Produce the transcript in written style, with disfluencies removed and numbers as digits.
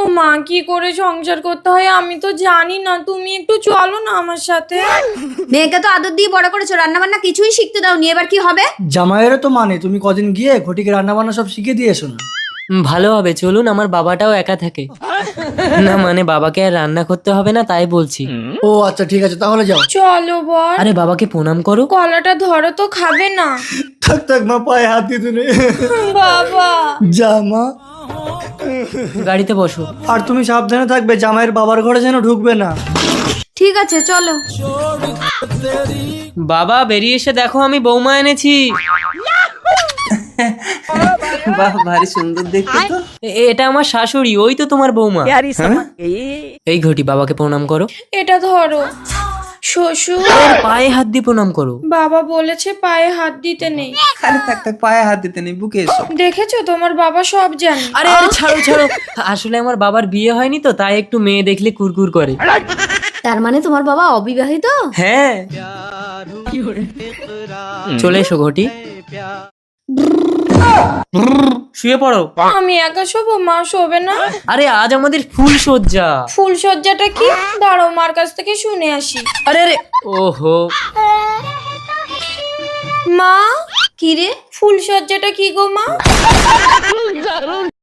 ও মা, কি করে সংসার করতে হয় আমি তো জানি না, তুমি একটু চলো না আমার সাথে। মেয়েকে তো আদর দিয়ে বড় করেছো, রান্না বান্না কিছুই শিখতে দাওনি, এবার কি হবে? জামাইয়েরও তো মানে তুমি কদিন গিয়ে ঘটিকে রান্না বান্না সব শিখে দিয়ে এসো না। ভালো হবে, চলুন, আমার বাবাটাও একা থাকে। না মানে বাবাকে আর রান্না করতে হবে না তাই বলছি। ও আচ্ছা ঠিক আছে, তাহলে যাও। চলো বর। আরে বাবাকে প্রণাম করো। কলাটা ধরো তো, খাবে না। থাক থাক মা, পায়ে হাত দিতে নেই। বাবা। যা মা। গাড়িতে বসো। আর তুমি সাবধানে থাকবে, জামাইয়ের বাবার ঘরে যেন ঢুকবে না। ঠিক আছে চলো। বাবা বেরিয়ে এসে দেখো আমি বৌমা এনেছি। বাহ, ভারী সুন্দর দেখতে তো। এটা আমার শাশুড়ি, ওই তো তোমার বৌমা। এই ঘটি, বাবাকে প্রণাম করো। এটা ধরো। শ্বশুর। ওর পায়ে হাত দিয়ে প্রণাম করো। বাবা বলেছে পায়ে হাত দিতে নেই। আরে থাক থাক, পায়ে হাত দিতে নেই, বুকে এসো। দেখেছো, তোমার বাবা সব জানে। আরে আরে ছাড়ো ছাড়ো, আসলে আমার বাবার বিয়ে হয়নি তো, তাই একটু মেয়ে দেখলে কুরকুর করে। তার মানে তোমার বাবা অবিবাহিত? হ্যাঁ। চলে এসো ঘটি। শুয়ে পড়ো। আমি একা শোবো, মা শোবে না। আরে আজ আমাদের ফুল সজ্জা। ফুল সজ্জাটা কি? দাঁড়াও, মার কাছ থেকে শুনে আসি। আরে আরে, ওহো। মা, কি রে? ফুল সজ্জাটা কি গো মা?